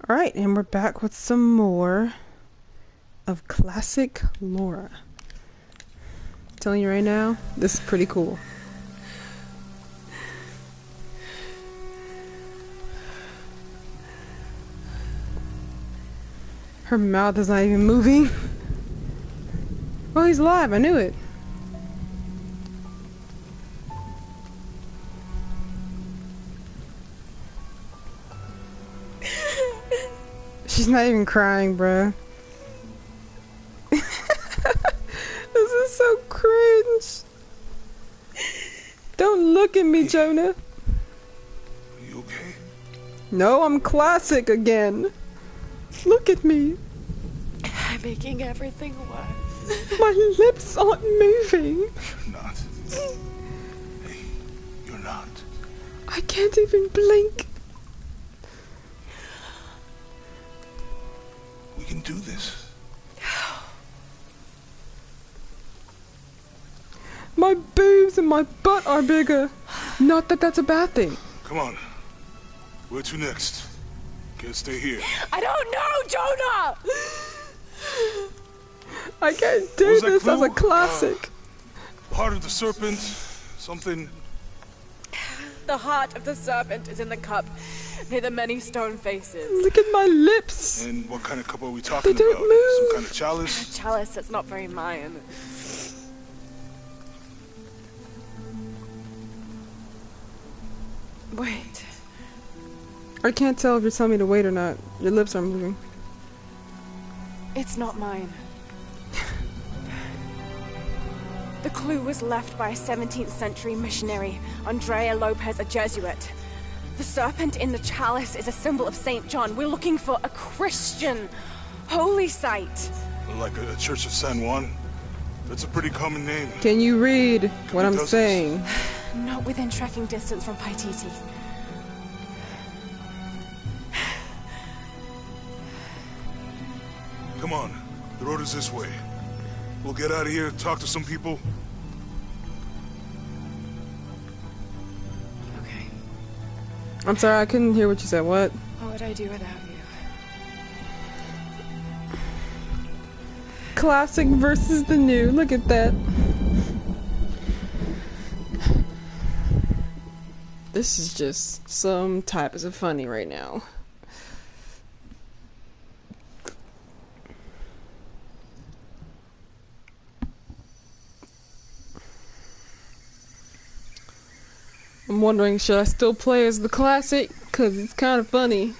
Alright, and we're back with some more of classic Laura. I'm telling you right now, this is pretty cool. Her mouth is not even moving. Oh, he's alive, I knew it. She's not even crying, bruh. This is so cringe. Don't look at me, Jonah. Are you okay? No, I'm classic again. Look at me. I'm making everything worse. My lips aren't moving. You're not. Hey, you're not. I can't even blink. We can do this. My boobs and my butt are bigger. Not that that's a bad thing. Come on. Where to next? Can't stay here. I don't know, Jonah! I can't do this as a classic. Heart of the serpent, something. The heart of the serpent is in the cup, near the many stone faces. Look at my lips. And what kind of cup are we talking They don't about? move. Some kind of chalice? A chalice that's not very Mayan. Wait. I can't tell if you're telling me to wait or not. Your lips are moving. It's not mine. The clue was left by a 17th century missionary, Andrea Lopez, a Jesuit. The serpent in the chalice is a symbol of St. John. We're looking for a Christian holy site. Like a church of San Juan? That's a pretty common name. Can you read what I'm Dozens. saying? Not within trekking distance from Pt.13. Come on. The road is this way. We'll get out of here, talk to some people. Okay. I'm sorry, I couldn't hear what you said. What? What would I do without you? Classic versus the new. Look at that. This is just some type of funny right now. I'm wondering, should I still play as the classic? Cause it's kind of funny.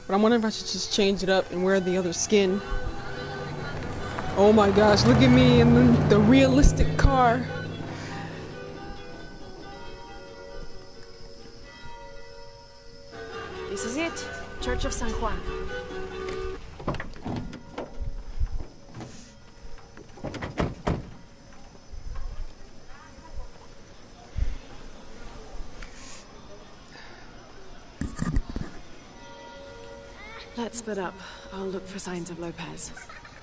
But I'm wondering if I should just change it up and wear the other skin. Oh my gosh, look at me in the realistic car. This is it. Church of San Juan. Let's split up. I'll look for signs of Lopez.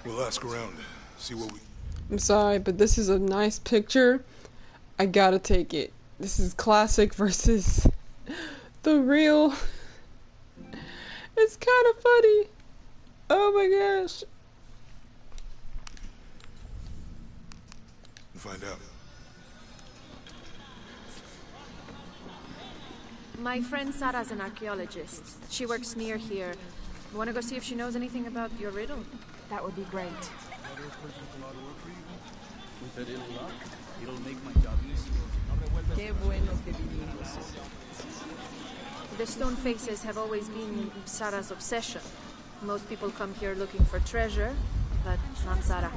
We'll ask around, see what we... I'm sorry, but this is a nice picture. I gotta take it. This is classic versus the real. It's kind of funny. Oh my gosh. We'll find out. My friend Sarah's an archaeologist. She works near here. Want to go see if she knows anything about your riddle? That would be great. With a little luck, it'll make my job easier. Qué bueno que vinimos. The stone faces have always been Sarah's obsession. Most people come here looking for treasure, but not Sarah.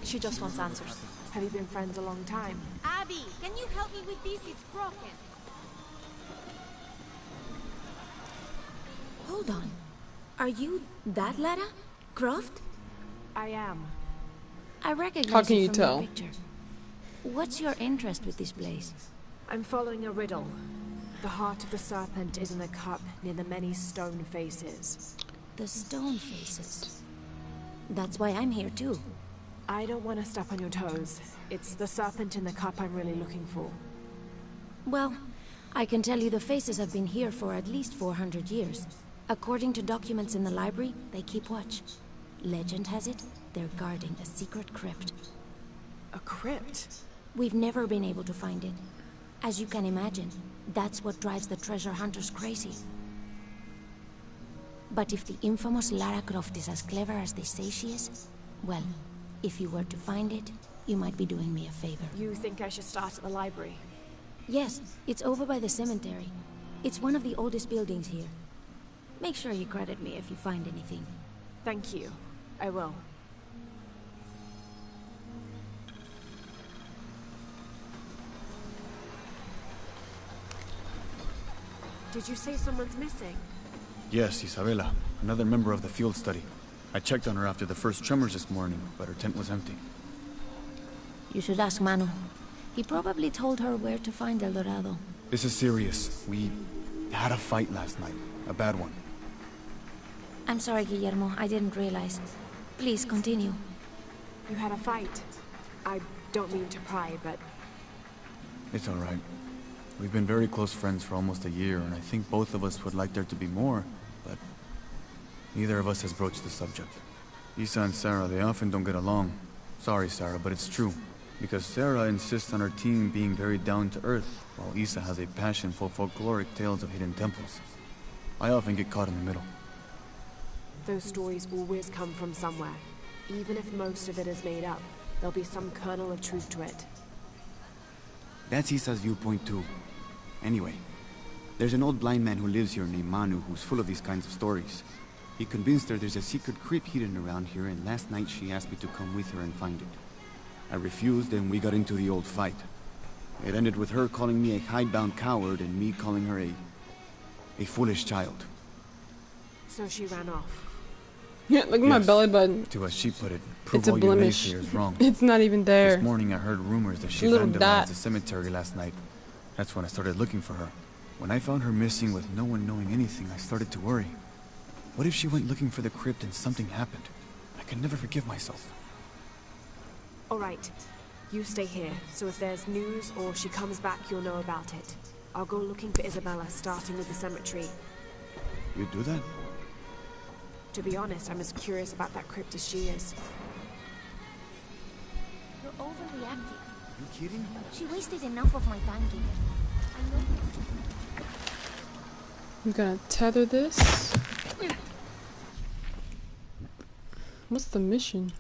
She just wants answers. Have you been friends a long time? Abby, can you help me with this? It's broken. Hold on. Are you that Lara? Croft? I am. I recognize How can you from tell? your picture. What's your interest with this place? I'm following a riddle. The heart of the serpent is in the cup near the many stone faces. The stone faces. That's why I'm here too. I don't want to step on your toes. It's the serpent in the cup I'm really looking for. Well, I can tell you the faces have been here for at least 400 years. According to documents in the library, they keep watch. Legend has it, they're guarding a secret crypt. A crypt? We've never been able to find it. As you can imagine, that's what drives the treasure hunters crazy. But if the infamous Lara Croft is as clever as they say she is, well, if you were to find it, you might be doing me a favor. You think I should start at the library? Yes, it's over by the cemetery. It's one of the oldest buildings here. Make sure you credit me if you find anything. Thank you. I will. Did you say someone's missing? Yes, Isabela, another member of the field study. I checked on her after the first tremors this morning, but her tent was empty. You should ask Manu. He probably told her where to find El Dorado. This is serious. We had a fight last night. A bad one. I'm sorry, Guillermo. I didn't realize. Please, continue. You had a fight. I don't mean to pry, but... It's all right. We've been very close friends for almost a year, and I think both of us would like there to be more, but neither of us has broached the subject. Isa and Sarah, they often don't get along. Sorry, Sarah, but it's true. Because Sarah insists on her team being very down-to-earth, while Isa has a passion for folkloric tales of hidden temples. I often get caught in the middle. Those stories always come from somewhere. Even if most of it is made up, there'll be some kernel of truth to it. That's Isa's viewpoint too. Anyway, there's an old blind man who lives here named Manu who's full of these kinds of stories. He convinced her there's a secret crypt hidden around here, and last night she asked me to come with her and find it. I refused, and we got into the old fight. It ended with her calling me a hidebound coward and me calling her a foolish child. So she ran off. Yeah, look at my belly button. To as she put it, prove It's a all your blemish. naysayers wrong. It's not even there. This morning I heard rumors that she Little vandalized dot. the cemetery last night. That's when I started looking for her. When I found her missing with no one knowing anything, I started to worry. What if she went looking for the crypt and something happened? I can never forgive myself. All right. You stay here, so if there's news or she comes back, you'll know about it. I'll go looking for Isabella, starting with the cemetery. You do that? To be honest, I'm as curious about that crypt as she is. You're overreacting. You kidding? She wasted enough of my time, Gideon. I know. I'm gonna tether this. What's the mission?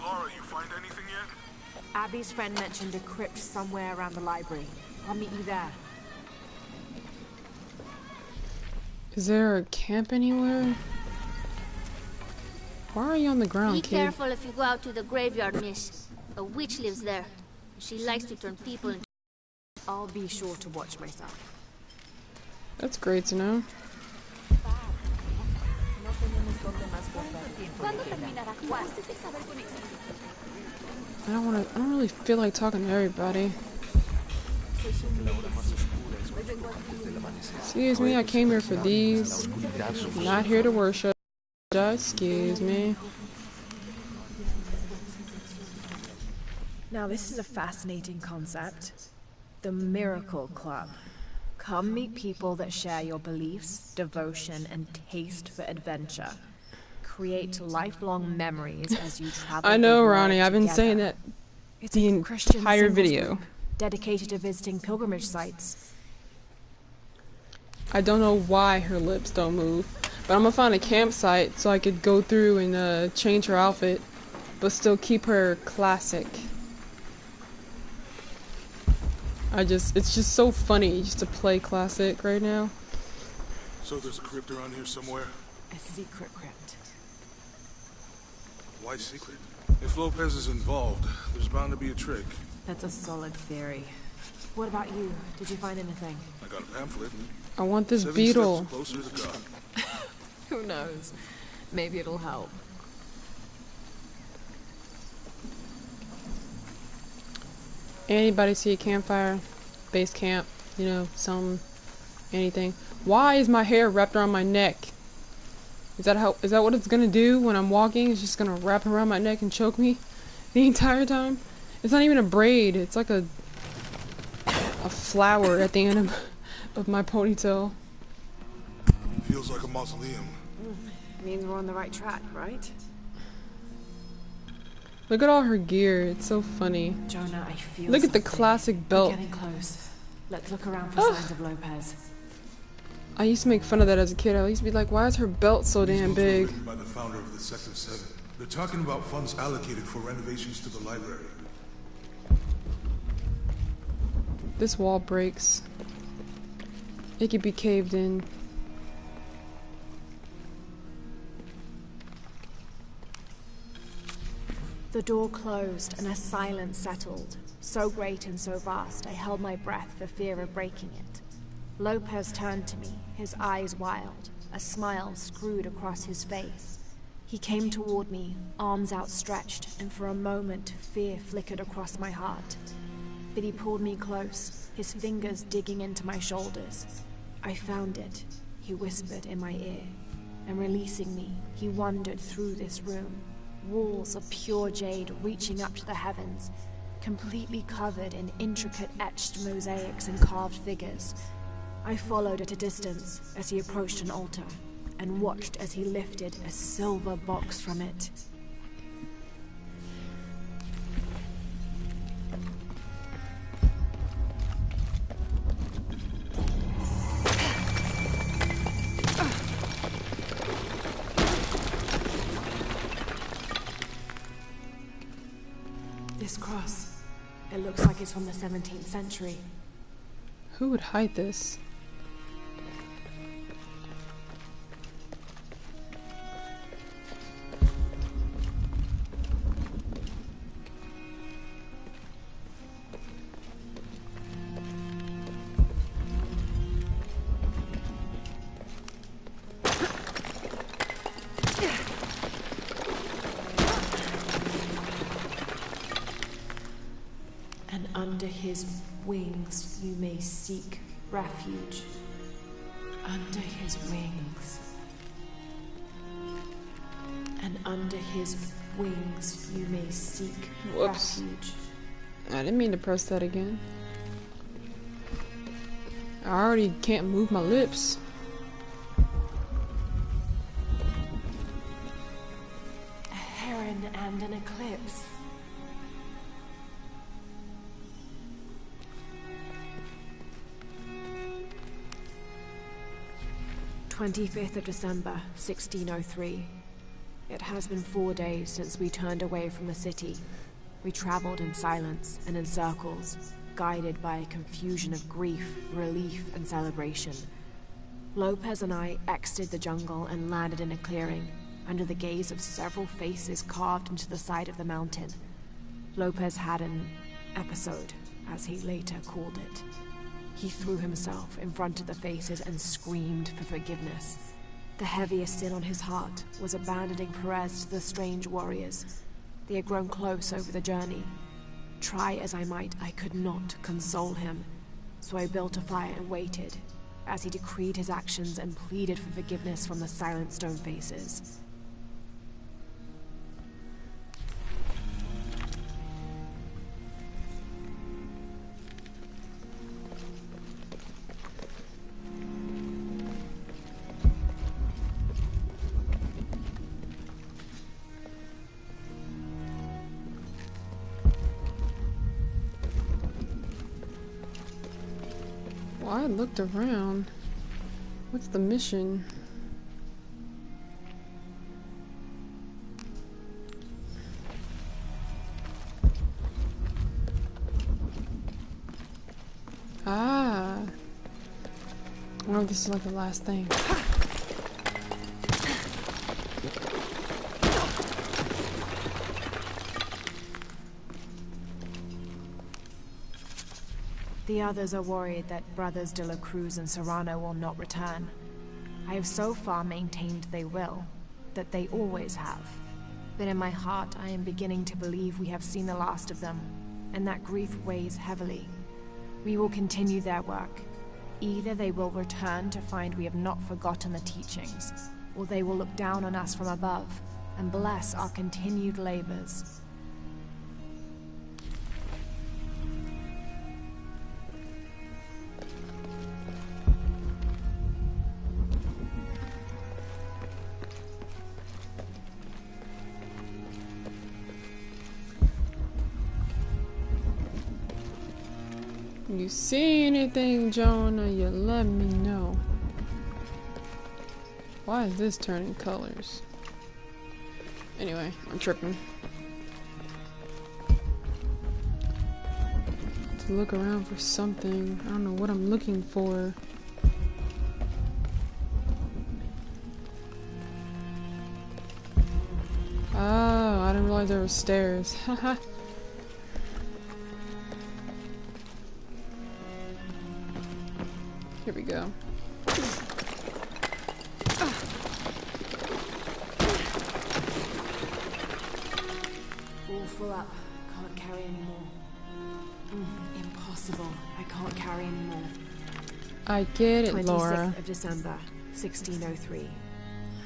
Laura, you find anything yet? Abby's friend mentioned a crypt somewhere around the library. I'll meet you there. Is there a camp anywhere? Why are you on the ground, Be kid? careful if you go out to the graveyard, miss. A witch lives there. She likes to turn people into... I'll be sure to watch myself. That's great to know. I don't really feel like talking to everybody. Excuse me, I came here for these. Not here to worship. Just excuse me. Now this is a fascinating concept. The Miracle Club. Come meet people that share your beliefs, devotion, and taste for adventure. Create lifelong memories as you travel. I know, the world Ronnie. I've been together. saying that It's the a Christian entire symbols video. group dedicated to visiting pilgrimage sites. I don't know why her lips don't move, but I'm gonna find a campsite so I could go through and change her outfit, but still keep her classic. It's just so funny just to play classic right now. So there's a crypt around here somewhere? A secret crypt. Why secret? If Lopez is involved, there's bound to be a trick. That's a solid theory. What about you? Did you find anything? I got a pamphlet. I want this 7 beetle. steps closer to God. Who knows? Maybe it'll help. Anybody see a campfire? Base camp? You know, anything. Why is my hair wrapped around my neck? Is that what it's gonna do when I'm walking? It's just gonna wrap around my neck and choke me the entire time? It's not even a braid, it's like a flower at the end of my ponytail. Feels like a mausoleum. Means we're on the right track, right? Look at all her gear, it's so funny. Jonah, I feel Look at the something. classic We're belt. getting close. Let's look around for signs of Lopez. I used to make fun of that as a kid. I used to be like, why is her belt so These damn notes were big? written by the founder of the Sector 7. They're talking about funds allocated for renovations to the library. This wall breaks. It could be caved in. The door closed and a silence settled, so great and so vast I held my breath for fear of breaking it. Lopez turned to me, his eyes wild, a smile screwed across his face. He came toward me, arms outstretched, and for a moment fear flickered across my heart. But he pulled me close, his fingers digging into my shoulders. I found it, he whispered in my ear, and releasing me, he wandered through this room. Walls of pure jade reaching up to the heavens, completely covered in intricate etched mosaics and carved figures. I followed at a distance as he approached an altar, and watched as he lifted a silver box from it. This cross, it looks like it's from the 17th century. Who would hide this? And under his wings you may seek refuge. Under his wings. And under his wings you may seek Whoops. refuge. I didn't mean to press that again. I already can't move my lips. A heron and an eclipse. "25th of December, 1603. It has been 4 days since we turned away from the city. We traveled in silence and in circles, guided by a confusion of grief, relief, and celebration. Lopez and I exited the jungle and landed in a clearing, under the gaze of several faces carved into the side of the mountain. Lopez had an episode, as he later called it. He threw himself in front of the faces and screamed for forgiveness. The heaviest sin on his heart was abandoning Perez to the strange warriors. They had grown close over the journey. Try as I might, I could not console him. So I built a fire and waited, as he decreed his actions and pleaded for forgiveness from the silent stone faces. Well, I looked around. What's the mission? Ah. I wonder if this is like the last thing. The others are worried that Brothers de la Cruz and Serrano will not return. I have so far maintained they will, that they always have. But in my heart I am beginning to believe we have seen the last of them, and that grief weighs heavily. We will continue their work. Either they will return to find we have not forgotten the teachings, or they will look down on us from above and bless our continued labors. You see anything, Jonah, you let me know. Why is this turning colors? Anyway, I'm tripping. To look around for something. I don't know what I'm looking for. Oh, I didn't realize there were stairs. Haha. Here we go. All full up. Can't carry anymore. Impossible. I can't carry anymore. I get it, Laura. 26th of December, 1603.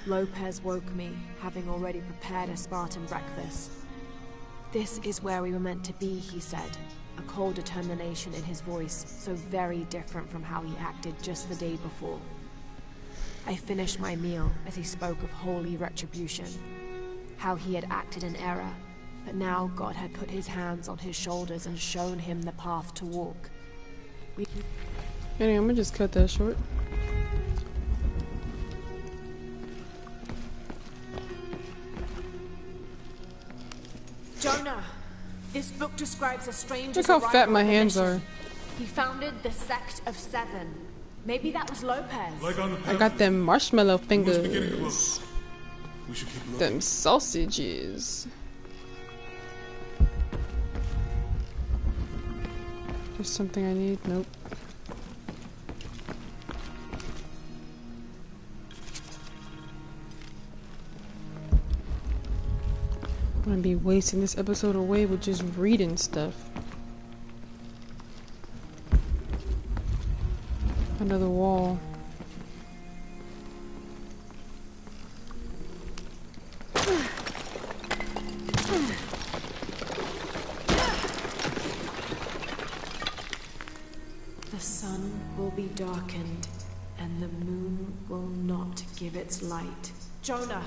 Lopez woke me, having already prepared a Spartan breakfast. This is where we were meant to be, he said. A cold determination in his voice, so very different from how he acted just the day before. I finished my meal as he spoke of holy retribution. How he had acted in error, but now God had put his hands on his shoulders and shown him the path to walk. Anyway, I'm gonna just cut that short. Jonah! This book describes a stranger's Look how arrival fat my on the hands mission. are. He founded the Sect of Seven. Maybe that was Lopez. Like on the I got them marshmallow We must be getting fingers. close. We should keep looking. Them sausages. There's something I need. Nope. I'm gonna be wasting this episode away with just reading stuff. Another wall. The sun will be darkened, and the moon will not give its light. Jonah,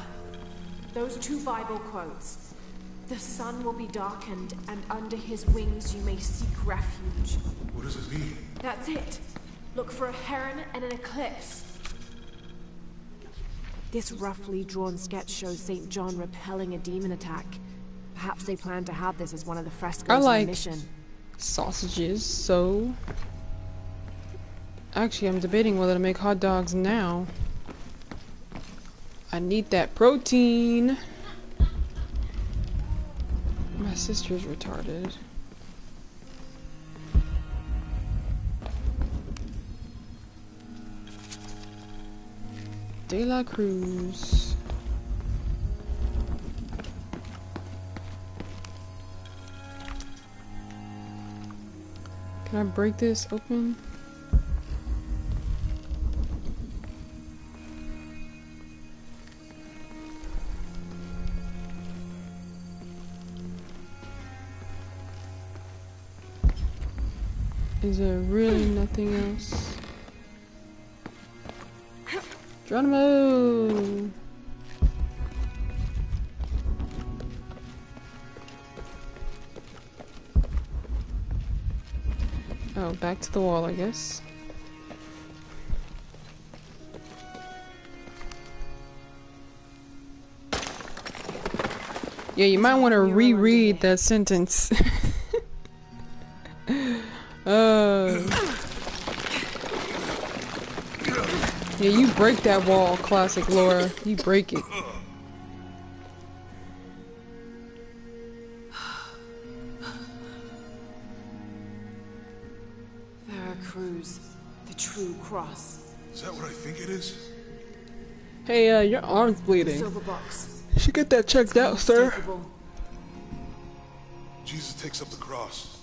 those two Bible quotes. The sun will be darkened, and under his wings you may seek refuge. What does it mean? That's it. Look for a heron and an eclipse. This roughly drawn sketch shows St. John repelling a demon attack. Perhaps they plan to have this as one of the frescoes I in like the mission. sausages, so... Actually, I'm debating whether to make hot dogs now. I need that protein. My sister's retarded. De La Cruz. Can I break this open? Is there really nothing else? Geronimo! Oh, back to the wall, I guess. Yeah, you might want to reread that sentence. Yeah, you break that wall, classic Laura. You break it. Veracruz, the true cross. Is that what I think it is? Hey, your arm's The bleeding. silver box. You should get that checked out, sir. Unmistakable. Jesus takes up the cross.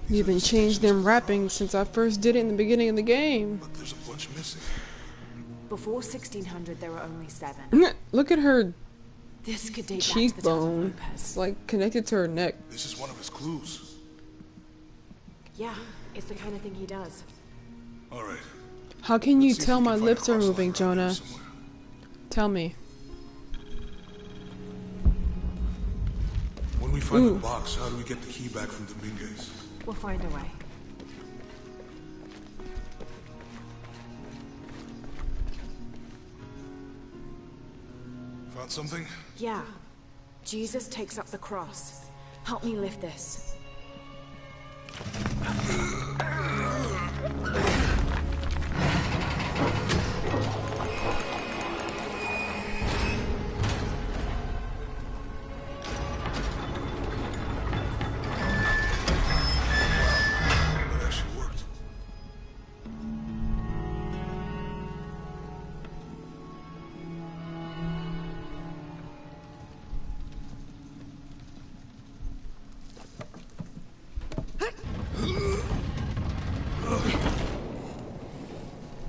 You even changed them wrappings since I first did it in the beginning of the game. But there's a bunch missing. Before 1600, there were only 7. Look at her This could date back to the cheekbone. time of Lopez. It's like connected to her neck. This is one of his clues. Yeah, it's the kind of thing he does. All right. How can you Let's see if tell we my can find a lips are cross moving, line around here Jonah? somewhere. Tell me. When we find Ooh. the box, how do we get the key back from Dominguez? We'll find a way. Found something? Yeah. Jesus takes up the cross. Help me lift this. That actually worked.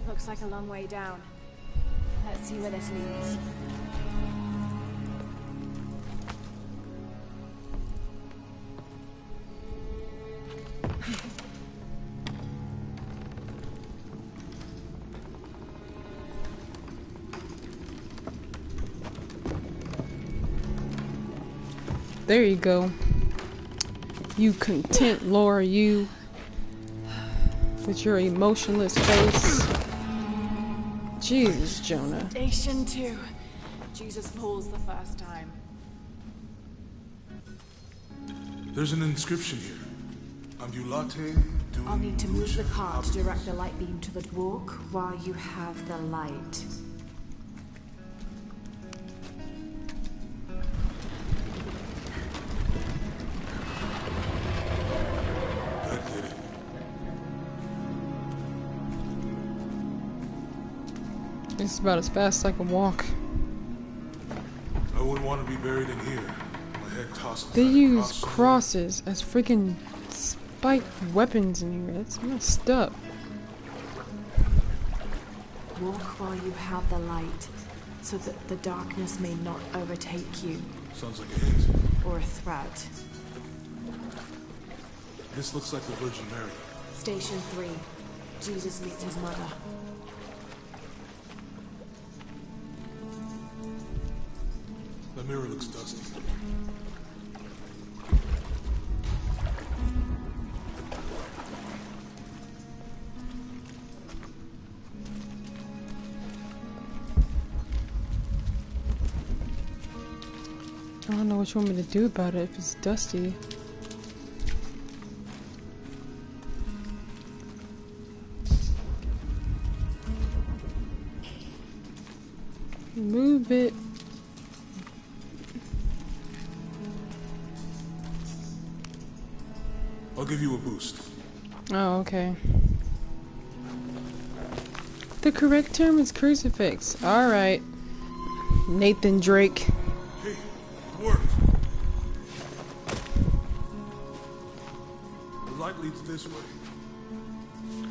Looks like a long way down. Let's see where this leads. There you go. You content, Laura, you. With your emotionless face. Jesus, Jonah. Station 2. Jesus falls the first time. There's an inscription here. Ambulate dum I'll need to move the luce car to habet. direct the light beam to the walk while you have the light. That did it. This is about as fast as I can walk. I wouldn't want to be buried in here. My head tossed. They inside a use cross somewhere. crosses as freaking spiked weapons in here. That's messed up. Walk while you have the light, so that the darkness may not overtake you, Sounds like a hint. or a threat. This looks like the Virgin Mary. Station 3. Jesus meets his mother. The mirror looks dusty. I don't know what you want me to do about it if it's dusty. Move it. I'll give you a boost. Oh, okay. The correct term is crucifix. Alright. Nathan Drake. Hey, it worked. The light leads this way.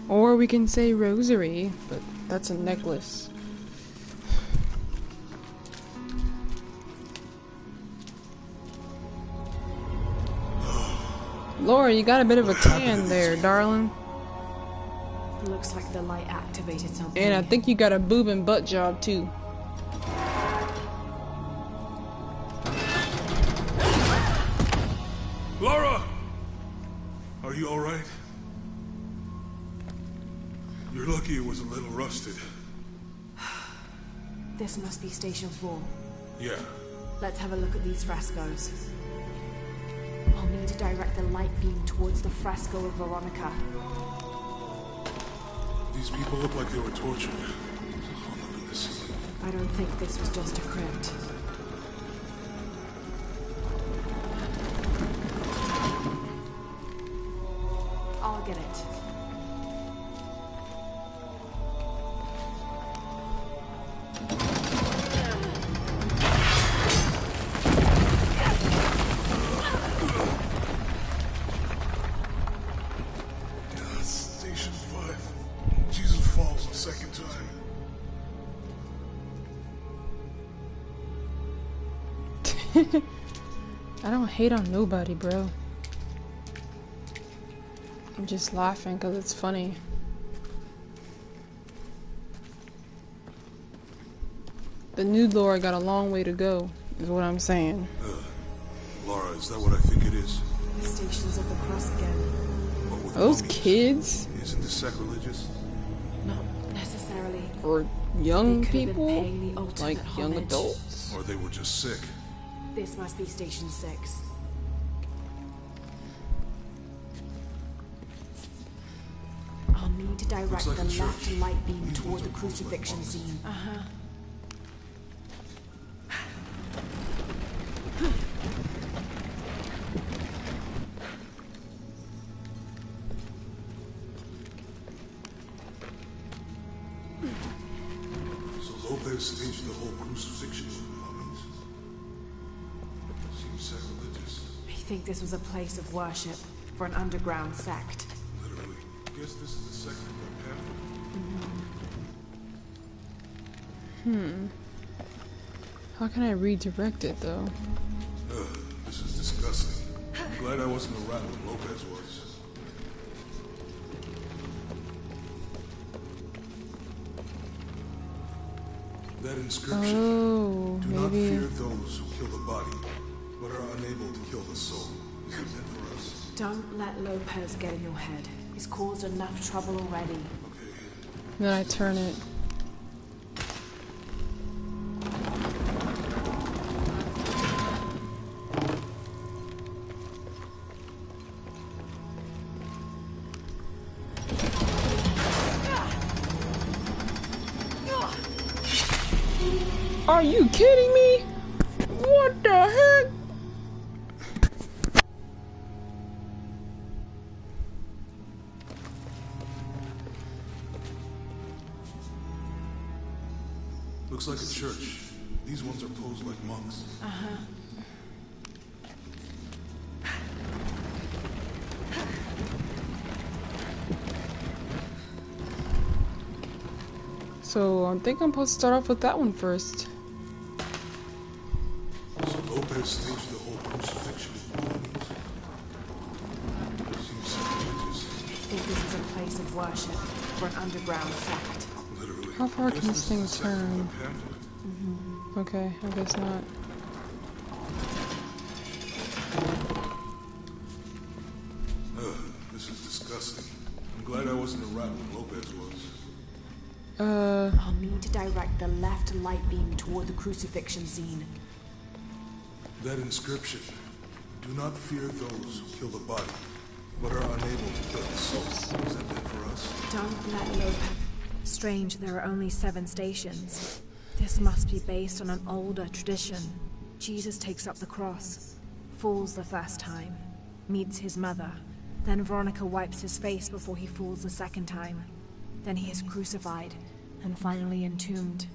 Or we can say rosary, but that's a necklace. Laura, you got a bit of a tan there, darling. Looks like the light activated something. And I think you got a boob and butt job too. Laura! Are you alright? You're lucky it was a little rusted. This must be Station 4. Yeah. Let's have a look at these frescoes. I'll need to direct the light beam towards the fresco of Veronica. These people look like they were tortured. Hung up in the ceiling. I don't think this was just a crypt. I'll get it. Station 5. Jesus falls a second time. I don't hate on nobody, bro. I'm just laughing because it's funny. The new lore got a long way to go, is what I'm saying. Laura, is that what I think it is? The Stations of the Cross again. What with Those mummies? kids? Isn't this sacrilegious? Not necessarily. Or young They could have been people? paying the ultimate Like young homage. adults? Or they were just sick? This must be Station 6. I'll need to direct Looks like the a left church. light beam These toward ones the are close like crucifixion monks. scene. So Lopez staged the whole crucifixion of the mummies? Seems sacrilegious. I think this was a place of worship for an underground sect. Literally. Guess this is the sect from that pamphlet. How can I redirect it though? This is disgusting. I'm glad I wasn't around when Lopez was. That inscription. Oh, Do not maybe. fear those who kill the body, but are unable to kill the soul. Is that meant for us? Don't let Lopez get in your head. He's caused enough trouble already. Okay. Then I turn it. Are you kidding me? What the heck? Looks like a church. These ones are posed like monks. So I think I'm supposed to start off with that one first. So Lopez staged the whole crucifixion of the mummies. Seems sacrilegious. I think this was a place of worship for an underground sect. Literally. How far Guess can this thing is the sect from turn? the pamphlet. Okay, I guess not. This is disgusting. I'm glad I wasn't around when Lopez was. I'll need to direct the left light beam toward the crucifixion scene. That inscription. Do not fear those who kill the body, but are unable to kill the soul. Is that meant for us? Don't let Lopez... Strange, there are only 7 stations. This must be based on an older tradition. Jesus takes up the cross, falls the first time, meets his mother. Then Veronica wipes his face before he falls the second time. Then he is crucified, and finally entombed.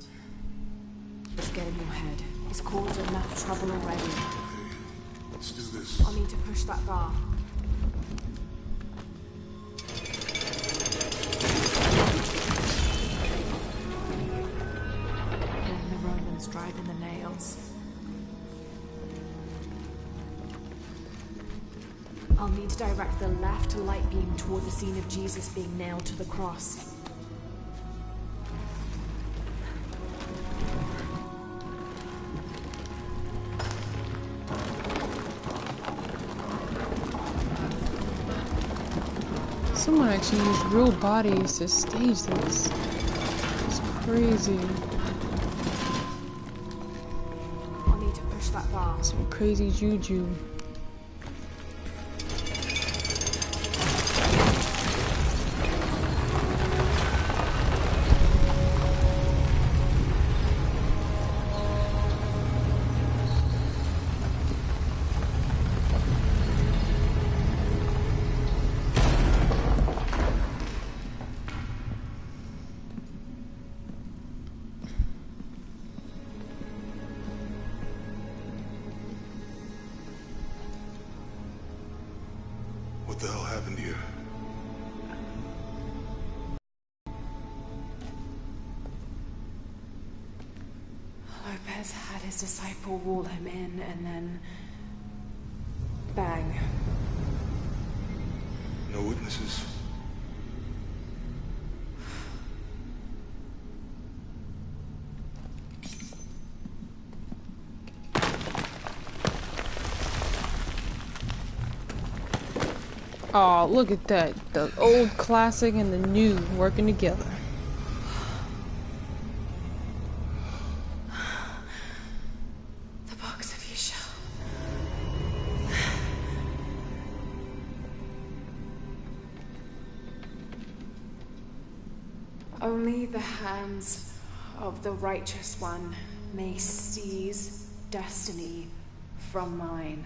Let's get in your head. He's caused enough trouble already. Okay, let's do this. I'll need to push that bar. And the Romans driving the nails. I'll need to direct the left light beam toward the scene of Jesus being nailed to the cross. Someone actually used real bodies to stage this. It's crazy. I'll need to push that bar. Some crazy juju. What the hell happened here? Lopez had his his disciple wall him in, and then... bang. No witnesses. Oh, look at that. The old classic and the new working together. The box of Yisha. Only the hands of the righteous one may seize destiny from mine.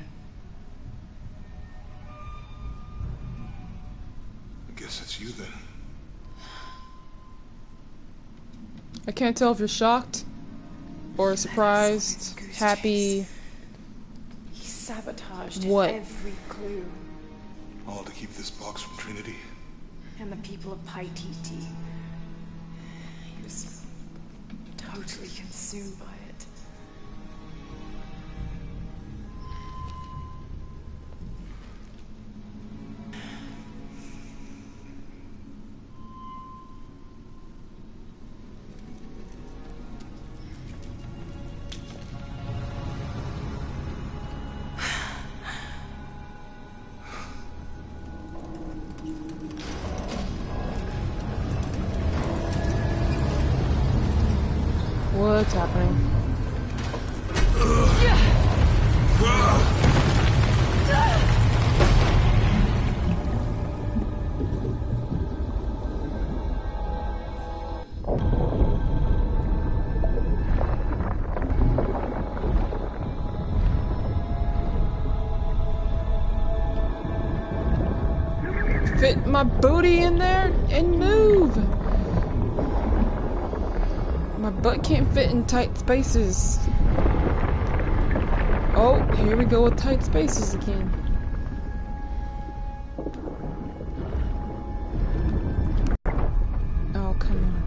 I guess it's you then. I can't tell if you're shocked or surprised, happy. He sabotaged What? every clue. All to keep this box from Trinity. And the people of Pt.13. He was totally consumed by it. What's happening? Fit my booty in there and move! My butt can't fit in tight spaces. Oh, here we go with tight spaces again. Oh, come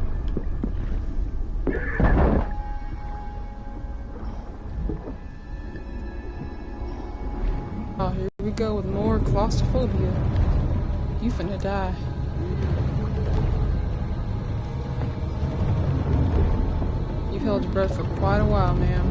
on. Oh, here we go with more claustrophobia. You finna die. You've held your breath for quite a while, ma'am.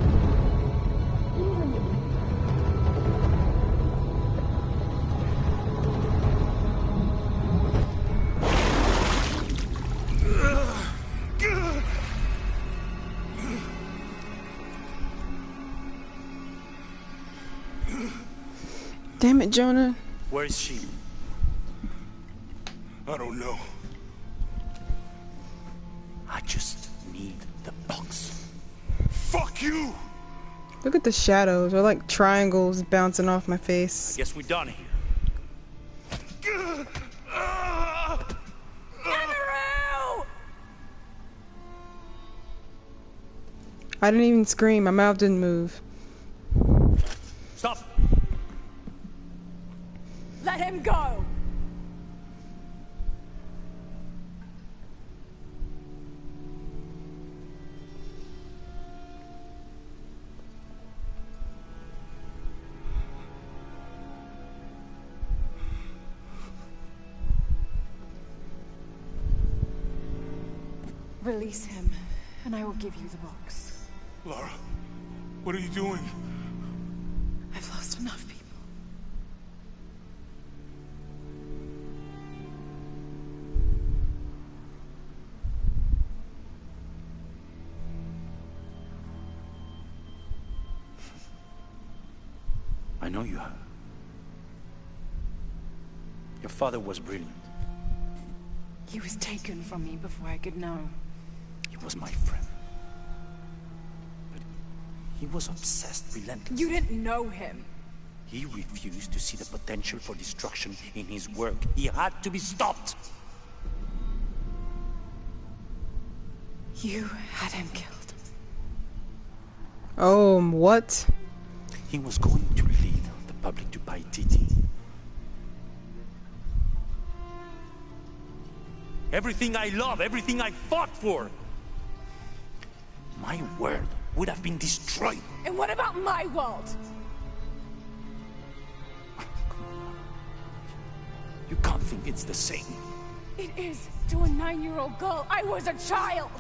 Damn it, Jonah. Where is she? I don't know. I just need the box. Fuck you! Look at the shadows. They're like triangles bouncing off my face. Guess we're done here. I didn't even scream. My mouth didn't move. Stop! Let him go! Release him, and I will give you the box. Lara, what are you doing? I've lost enough people. I know you have. Your father was brilliant. He was taken from me before I could know. He was my friend. But he was obsessed relentlessly. You didn't know him. He refused to see the potential for destruction in his work. He had to be stopped. You had him killed. Oh, what? He was going to lead the public to Pt.13. Everything I love, everything I fought for. My world would have been destroyed. And what about my world? You can't think it's the same. It is to a 9-year-old girl. I was a child.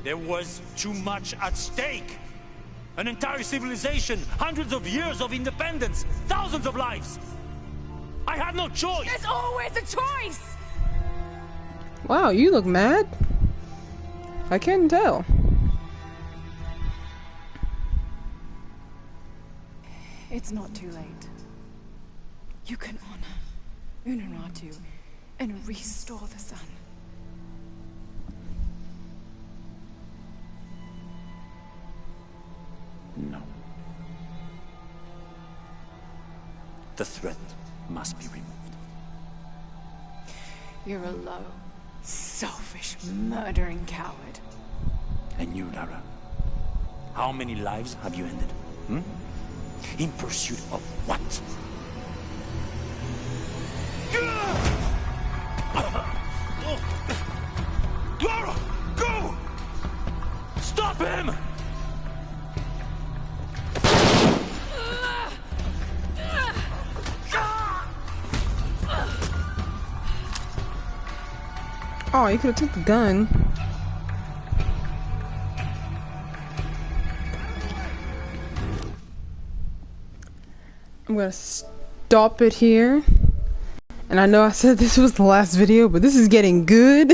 There was too much at stake. An entire civilization, hundreds of years of independence, thousands of lives. I had no choice. There's always a choice. Wow, you look mad. I can't tell. It's not too late. You can honor Unuratu and restore the sun. No. The threat must be removed. You're a low, selfish, murdering coward. And you, Lara? How many lives have you ended? Hmm? In pursuit of what? Lara, go! Stop him! Oh, you could have took the gun. I'm gonna stop it here. And I know I said this was the last video, but this is getting good.